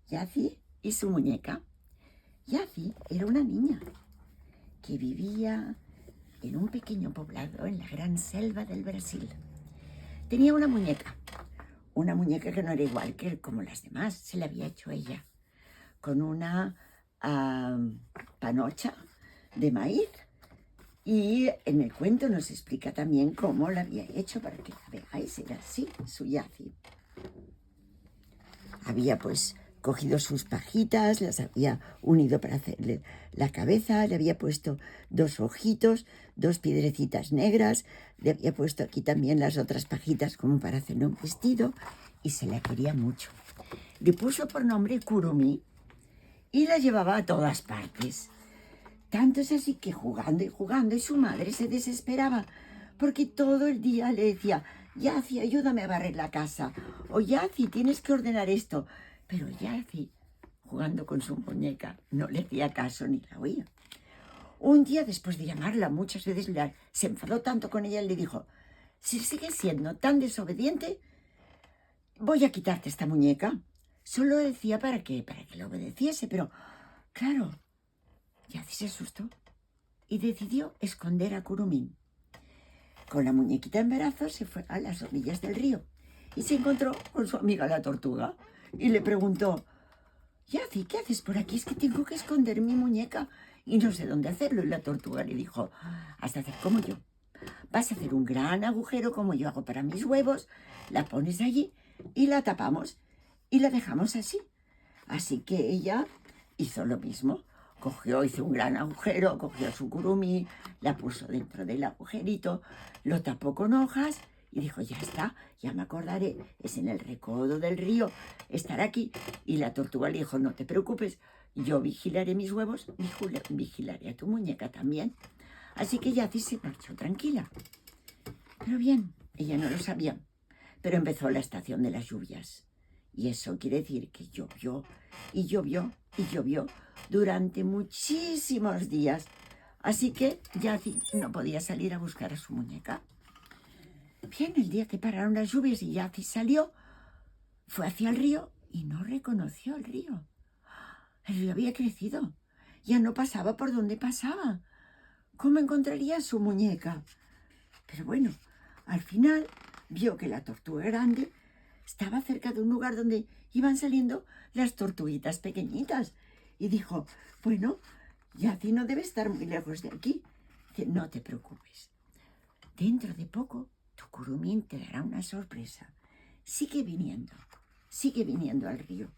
Yaci y su muñeca. Yaci era una niña que vivía en un pequeño poblado en la gran selva del Brasil. Tenía una muñeca que no era igual que como las demás, se la había hecho ella, con una panocha de maíz. Y en el cuento nos explica también cómo la había hecho para que la veáis. Era así, su Yaci. Había pues cogido sus pajitas, las había unido para hacerle la cabeza, le había puesto 2 ojitos, 2 piedrecitas negras, le había puesto aquí también las otras pajitas como para hacerle un vestido, y se la quería mucho. Le puso por nombre Curumí y la llevaba a todas partes. Tanto es así que jugando y jugando, y su madre se desesperaba, porque todo el día le decía: Yaci, ayúdame a barrer la casa, o Yaci, tienes que ordenar esto. Pero Yaci, jugando con su muñeca, no le hacía caso ni la oía. Un día, después de llamarla muchas veces, se enfadó tanto con ella y le dijo: si sigues siendo tan desobediente, voy a quitarte esta muñeca. Solo decía para que le obedeciese, pero claro, Yaci se asustó y decidió esconder a Curumín. Con la muñequita en brazos se fue a las orillas del río y se encontró con su amiga la tortuga y le preguntó: Yaci, ¿qué haces por aquí? Es que tengo que esconder mi muñeca y no sé dónde hacerlo. Y la tortuga le dijo: has de hacer como yo. Vas a hacer un gran agujero como yo hago para mis huevos, la pones allí y la tapamos y la dejamos así. Así que ella hizo lo mismo. Hizo un gran agujero, cogió su Curumí, la puso dentro del agujerito, lo tapó con hojas y dijo: ya está, ya me acordaré, es en el recodo del río, estará aquí. Y la tortuga le dijo: no te preocupes, yo vigilaré mis huevos, vigilaré a tu muñeca también. Así que Yaci se marchó tranquila. Pero bien, ella no lo sabía, pero empezó la estación de las lluvias. Y eso quiere decir que llovió y llovió y llovió durante muchísimos días. Así que Yaci no podía salir a buscar a su muñeca. Bien, el día que pararon las lluvias y Yaci salió, fue hacia el río y no reconoció el río. El río había crecido, ya no pasaba por donde pasaba. ¿Cómo encontraría su muñeca? Pero bueno, al final vio que la tortuga grande estaba cerca de un lugar donde iban saliendo las tortuguitas pequeñitas. Y dijo: bueno, Yaci no debe estar muy lejos de aquí. Dice: no te preocupes. Dentro de poco, tu Curumín te dará una sorpresa. Sigue viniendo al río.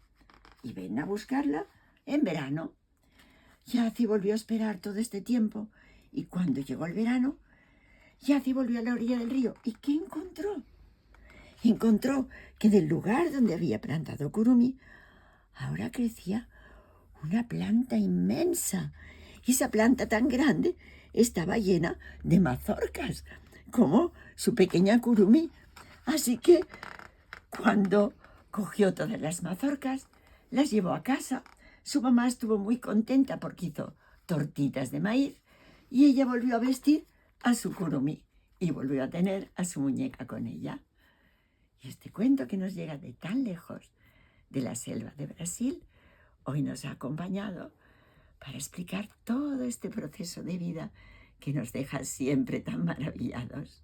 Y ven a buscarla en verano. Yaci volvió a esperar todo este tiempo. Y cuando llegó el verano, Yaci volvió a la orilla del río. ¿Y qué encontró? Encontró que del lugar donde había plantado Curumí, ahora crecía una planta inmensa. Y esa planta tan grande estaba llena de mazorcas, como su pequeña Curumí. Así que cuando cogió todas las mazorcas, las llevó a casa. Su mamá estuvo muy contenta porque hizo tortitas de maíz y ella volvió a vestir a su Curumí y volvió a tener a su muñeca con ella. Y este cuento, que nos llega de tan lejos, de la selva de Brasil, hoy nos ha acompañado para explicar todo este proceso de vida que nos deja siempre tan maravillados.